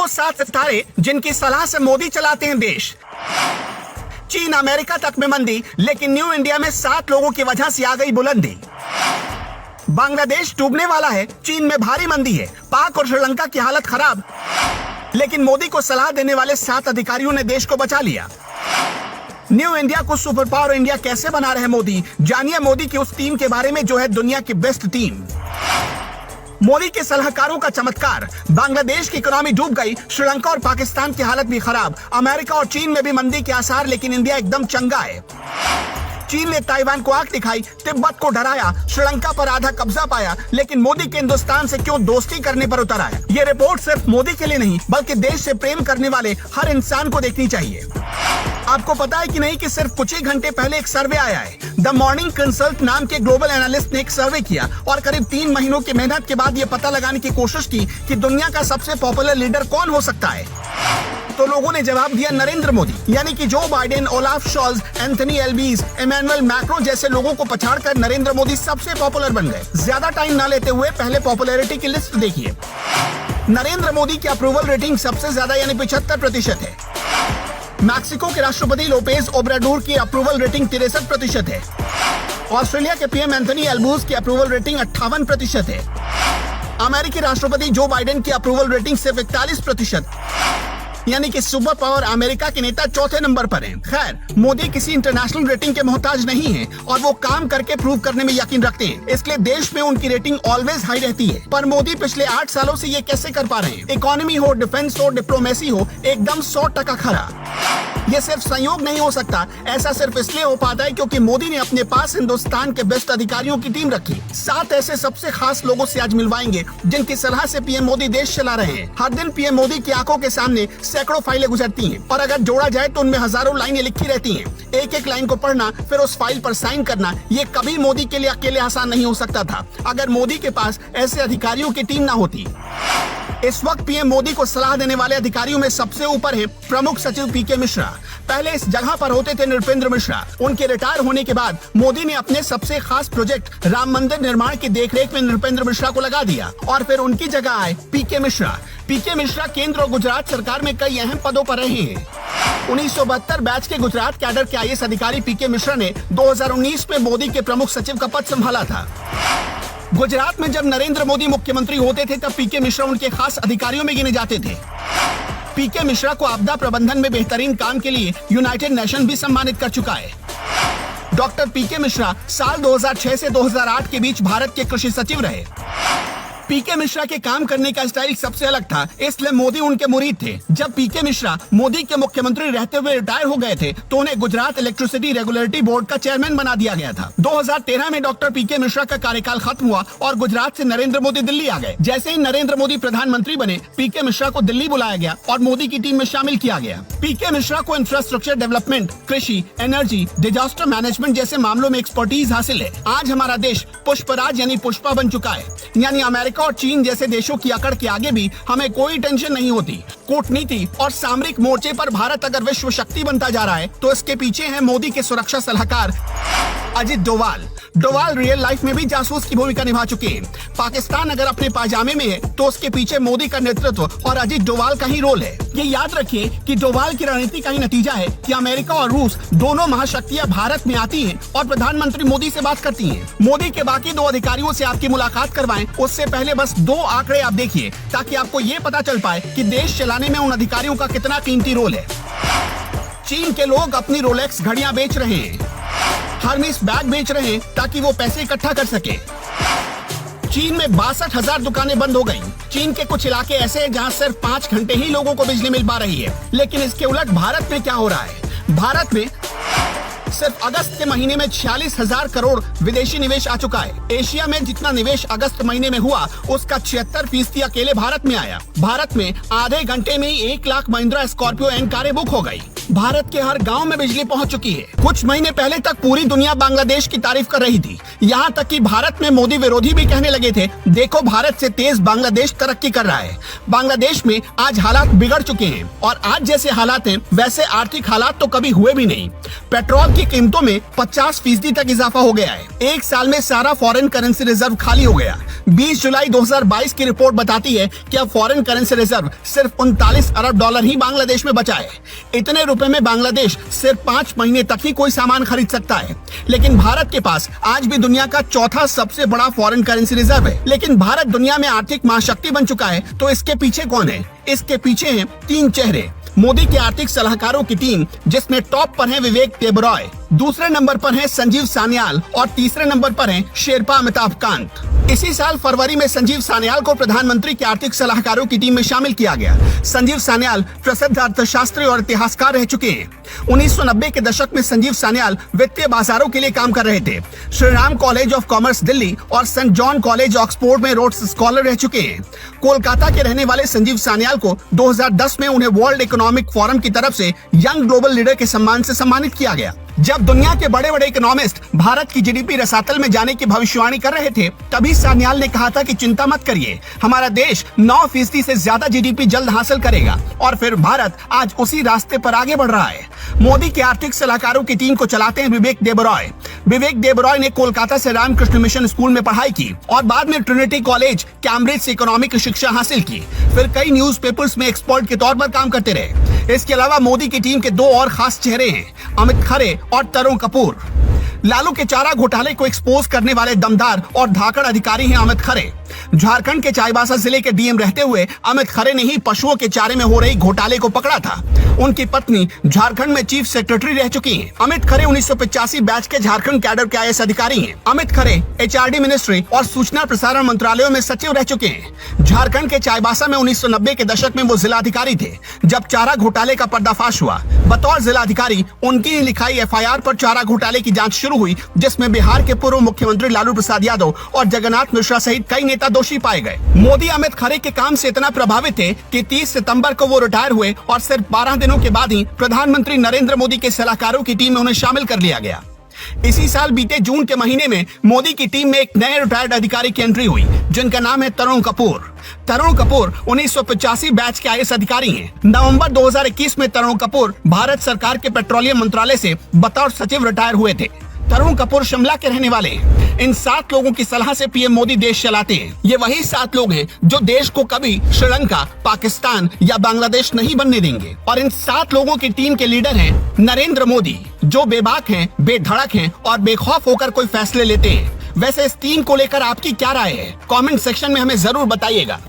7 सितारे जिनकी सलाह से मोदी चलाते हैं देश। चीन अमेरिका तक में मंदी, लेकिन न्यू इंडिया में 7 लोगों की वजह से आ गई बुलंदी। बांग्लादेश डूबने वाला है, चीन में भारी मंदी है। पाक और श्रीलंका की हालत खराब, लेकिन मोदी को सलाह देने वाले 7 अधिकारियों ने देश को बचा लिया। न्यू इंडिया को सुपर पावर इंडिया कैसे बना रहे मोदी, जानिए मोदी की उस टीम के बारे में जो है दुनिया की बेस्ट टीम। मोदी के सलाहकारों का चमत्कार, बांग्लादेश की इकोनॉमी डूब गई, श्रीलंका और पाकिस्तान की हालत भी खराब, अमेरिका और चीन में भी मंदी के आसार, लेकिन इंडिया एकदम चंगा है। चीन ने ताइवान को आंख दिखाई, तिब्बत को डराया, श्रीलंका पर आधा कब्जा पाया, लेकिन मोदी के हिंदुस्तान से क्यों दोस्ती करने पर उतर आया। ये रिपोर्ट सिर्फ मोदी के लिए नहीं, बल्कि देश से प्रेम करने वाले हर इंसान को देखनी चाहिए। आपको पता है कि नहीं कि सिर्फ कुछ ही घंटे पहले एक सर्वे आया है। द मॉर्निंग कंसल्ट नाम के ग्लोबल एनालिस्ट ने एक सर्वे किया और करीब 3 महीनों की मेहनत के बाद ये पता लगाने की कोशिश की कि दुनिया का सबसे पॉपुलर लीडर कौन हो सकता है। तो लोगों ने जवाब दिया नरेंद्र मोदी, यानी कि Joe Biden, Olaf Scholz, Anthony Albanese, Emmanuel Macron जैसे लोगों को पछाड़कर नरेंद्र मोदी सबसे पॉपुलर बन गए। ज्यादा टाइम न लेते हुए पहले पॉपुलैरिटी की लिस्ट देखिए। नरेंद्र मोदी की अप्रूवल रेटिंग सबसे ज्यादा यानी 75% है। मैक्सिको के राष्ट्रपति लोपेज ओब्राडोर की अप्रूवल रेटिंग 63% है। ऑस्ट्रेलिया के पीएम एंथनी एल्बूज की अप्रूवल रेटिंग 58% है। अमेरिकी राष्ट्रपति जो बाइडेन की अप्रूवल रेटिंग सिर्फ 41%, यानी कि सुपर पावर अमेरिका के नेता चौथे नंबर पर हैं। खैर, मोदी किसी इंटरनेशनल रेटिंग के मोहताज नहीं हैं और वो काम करके प्रूव करने में यकीन रखते हैं, इसलिए देश में उनकी रेटिंग ऑलवेज हाई रहती है। पर मोदी पिछले 8 सालों से ये कैसे कर पा रहे हैं? इकोनॉमी हो, डिफेंस हो, डिप्लोमेसी हो, एकदम 100% खरा। ये सिर्फ संयोग नहीं हो सकता, ऐसा सिर्फ इसलिए हो पाता है क्योंकि मोदी ने अपने पास हिंदुस्तान के बेस्ट अधिकारियों की टीम रखी। 7 ऐसे सबसे खास लोगों से आज मिलवाएंगे जिनकी सलाह से पीएम मोदी देश चला रहे हैं। हर दिन पीएम मोदी की आंखों के सामने सैकड़ों फाइलें गुजरती हैं और अगर जोड़ा जाए तो उनमें हजारों लाइनें लिखी रहती हैं। एक एक लाइन को पढ़ना, फिर उस फाइल पर साइन करना, ये कभी मोदी के लिए अकेले आसान नहीं हो सकता था अगर मोदी के पास ऐसे अधिकारियों की टीम ना होती। इस वक्त पीएम मोदी को सलाह देने वाले अधिकारियों में सबसे ऊपर है प्रमुख सचिव पीके मिश्रा। पहले इस जगह पर होते थे नृपेंद्र मिश्रा। उनके रिटायर होने के बाद मोदी ने अपने सबसे खास प्रोजेक्ट राम मंदिर निर्माण की देखरेख में नृपेंद्र मिश्रा को लगा दिया और फिर उनकी जगह आए पीके मिश्रा। पीके मिश्रा केंद्र और गुजरात सरकार में कई अहम पदों पर रहे हैं। 1972 बैच के गुजरात कैडर के आईएएस अधिकारी पीके मिश्रा ने 2019 में मोदी के प्रमुख सचिव का पद संभाला था। गुजरात में जब नरेंद्र मोदी मुख्यमंत्री होते थे तब पीके मिश्रा उनके खास अधिकारियों में गिने जाते थे। पीके मिश्रा को आपदा प्रबंधन में बेहतरीन काम के लिए यूनाइटेड नेशन भी सम्मानित कर चुका है। डॉक्टर पीके मिश्रा साल 2006 से 2008 के बीच भारत के कृषि सचिव रहे। पीके मिश्रा के काम करने का स्टाइल सबसे अलग था, इसलिए मोदी उनके मुरीद थे। जब पीके मिश्रा मोदी के मुख्यमंत्री रहते हुए रिटायर हो गए थे तो उन्हें गुजरात इलेक्ट्रिसिटी रेगुलेटरी बोर्ड का चेयरमैन बना दिया गया था। 2013 में डॉक्टर पीके मिश्रा का कार्यकाल खत्म हुआ और गुजरात से नरेंद्र मोदी दिल्ली आ गए। जैसे ही नरेंद्र मोदी प्रधानमंत्री बने, पीके मिश्रा को दिल्ली बुलाया गया और मोदी की टीम में शामिल किया गया। पीके मिश्रा को इंफ्रास्ट्रक्चर डेवलपमेंट, कृषि, एनर्जी, डिजास्टर मैनेजमेंट जैसे मामलों में एक्सपर्टीज हासिल है। आज हमारा देश पुष्पराज यानी पुष्पा बन चुका है, यानी अमेरिका और चीन जैसे देशों की अकड़ के आगे भी हमें कोई टेंशन नहीं होती। कूटनीति और सामरिक मोर्चे पर भारत अगर विश्व शक्ति बनता जा रहा है तो इसके पीछे है मोदी के सुरक्षा सलाहकार अजित डोवाल। डोवाल रियल लाइफ में भी जासूस की भूमिका निभा चुके हैं। पाकिस्तान अगर अपने पाजामे में है तो उसके पीछे मोदी का नेतृत्व और अजित डोवाल का ही रोल है। ये याद रखिए कि डोवाल की रणनीति का ही नतीजा है कि अमेरिका और रूस दोनों महाशक्तियां भारत में आती हैं और प्रधानमंत्री मोदी से बात करती हैं। मोदी के बाकी 2 अधिकारियों से आपकी मुलाकात करवाएं, उससे पहले बस 2 आंकड़े आप देखिए ताकि आपको ये पता चल पाए कि देश चलाने में उन अधिकारियों का कितना कीमती रोल है। चीन के लोग अपनी रोलेक्स घड़ियां बेच रहे हैं, हर्मेस बैग बेच रहे हैं ताकि वो पैसे इकट्ठा कर सके। चीन में 62,000 दुकानें बंद हो गईं। चीन के कुछ इलाके ऐसे हैं जहां सिर्फ 5 घंटे ही लोगों को बिजली मिल पा रही है। लेकिन इसके उलट भारत में क्या हो रहा है? भारत में सिर्फ अगस्त के महीने में 46,000 करोड़ विदेशी निवेश आ चुका है। एशिया में जितना निवेश अगस्त महीने में हुआ उसका 76% अकेले भारत में आया। भारत में आधे घंटे में ही 1 लाख महिंद्रा स्कॉर्पियो एन कारें बुक हो गई। भारत के हर गांव में बिजली पहुंच चुकी है। कुछ महीने पहले तक पूरी दुनिया बांग्लादेश की तारीफ कर रही थी, यहाँ तक कि भारत में मोदी विरोधी भी कहने लगे थे, देखो भारत से तेज बांग्लादेश तरक्की कर रहा है। बांग्लादेश में आज हालात बिगड़ चुके हैं और आज जैसे हालात हैं वैसे आर्थिक हालात तो कभी हुए भी नहीं। पेट्रोल की कीमतों में 50% तक इजाफा हो गया है। एक साल में सारा फॉरेन करेंसी रिजर्व खाली हो गया। 20 जुलाई 2022 की रिपोर्ट बताती है कि अब फॉरेन करेंसी रिजर्व सिर्फ 39 अरब डॉलर ही बांग्लादेश में बचा है। इतने रुपए में बांग्लादेश सिर्फ 5 महीने तक ही कोई सामान खरीद सकता है। लेकिन भारत के पास आज भी दुनिया का चौथा सबसे बड़ा फॉरेन करेंसी रिजर्व है। लेकिन भारत दुनिया में आर्थिक महाशक्ति बन चुका है, तो इसके पीछे कौन है? इसके पीछे हैं 3 चेहरे। मोदी के आर्थिक सलाहकारों की टीम, जिसमें टॉप पर है विवेक देबरॉय, दूसरे नंबर पर है संजीव सान्याल और तीसरे नंबर पर है शेरपा अमिताभ कांत। इसी साल फरवरी में संजीव सान्याल को प्रधानमंत्री के आर्थिक सलाहकारों की टीम में शामिल किया गया। संजीव सान्याल प्रसिद्ध अर्थशास्त्री और इतिहासकार रह चुके हैं। 1990 के दशक में संजीव सान्याल वित्तीय बाजारों के लिए काम कर रहे थे। Shriram college of commerce Delhi और सेंट जॉन कॉलेज ऑक्सफोर्ड में रोड्स स्कॉलर रह चुके हैं। कोलकाता के रहने वाले संजीव सान्याल को 2010 में उन्हें वर्ल्ड इकोनॉमिक फोरम की तरफ से यंग ग्लोबल लीडर के सम्मान से सम्मानित किया गया। जब दुनिया के बड़े बड़े इकोनॉमिस्ट भारत की जीडीपी रसातल में जाने की भविष्यवाणी कर रहे थे, तभी सान्याल ने कहा था कि चिंता मत करिए, हमारा देश 9% से ज्यादा जीडीपी जल्द हासिल करेगा। और फिर भारत आज उसी रास्ते पर आगे बढ़ रहा है। मोदी के आर्थिक सलाहकारों की टीम को चलाते हैं विवेक देबरॉय। विवेक देबरॉय ने कोलकाता से रामकृष्ण मिशन स्कूल में पढ़ाई की और बाद में ट्रिनिटी कॉलेज कैम्ब्रिज से इकोनॉमिक शिक्षा हासिल की। फिर कई न्यूज़पेपर्स में एक्सपर्ट के तौर पर काम करते रहे। इसके अलावा मोदी की टीम के 2 और खास चेहरे हैं, अमित खरे और तरुण कपूर। लालू के चारा घोटाले को एक्सपोज करने वाले दमदार और धाकड़ अधिकारी हैं अमित खरे। झारखंड के चाईबासा जिले के डीएम रहते हुए अमित खरे ने ही पशुओं के चारे में हो रही घोटाले को पकड़ा था। उनकी पत्नी झारखंड में चीफ सेक्रेटरी रह चुकी हैं। अमित खरे 1985 बैच के झारखंड कैडर के आईएएस अधिकारी हैं। अमित खरे एचआरडी मिनिस्ट्री और सूचना प्रसारण मंत्रालयों में सचिव रह चुके हैं। झारखंड के चाईबासा में 1990 के दशक में वो जिलाधिकारी थे जब चारा घोटाले का पर्दाफाश हुआ। बतौर जिलाधिकारी उनकी ही लिखाई एफआईआर पर चारा घोटाले की जांच शुरू हुई, जिसमें बिहार के पूर्व मुख्यमंत्री लालू प्रसाद यादव और जगन्नाथ मिश्रा सहित कई नेता दोषी पाए गए। मोदी अमित खरे के काम से इतना प्रभावित थे कि 30 सितंबर को वो रिटायर हुए और सिर्फ 12 दिनों के बाद ही प्रधानमंत्री नरेंद्र मोदी के सलाहकारों की टीम में उन्हें शामिल कर लिया गया। इसी साल बीते जून के महीने में मोदी की टीम में एक नए रिटायर्ड अधिकारी की एंट्री हुई, जिनका नाम है तरुण कपूर। तरुण कपूर 1985 बैच के आईएएस अधिकारी हैं। नवंबर 2021 में तरुण कपूर भारत सरकार के पेट्रोलियम मंत्रालय से बतौर सचिव रिटायर हुए थे। तरुण कपूर शिमला के रहने वाले हैं। इन 7 लोगों की सलाह से पीएम मोदी देश चलाते हैं। ये वही 7 लोग हैं जो देश को कभी श्रीलंका, पाकिस्तान या बांग्लादेश नहीं बनने देंगे। और इन 7 लोगों की टीम के लीडर हैं नरेंद्र मोदी, जो बेबाक हैं, बेधड़क हैं और बेखौफ होकर कोई फैसले लेते हैं। वैसे इस टीम को लेकर आपकी क्या राय है? कमेंट सेक्शन में हमें जरूर बताइएगा।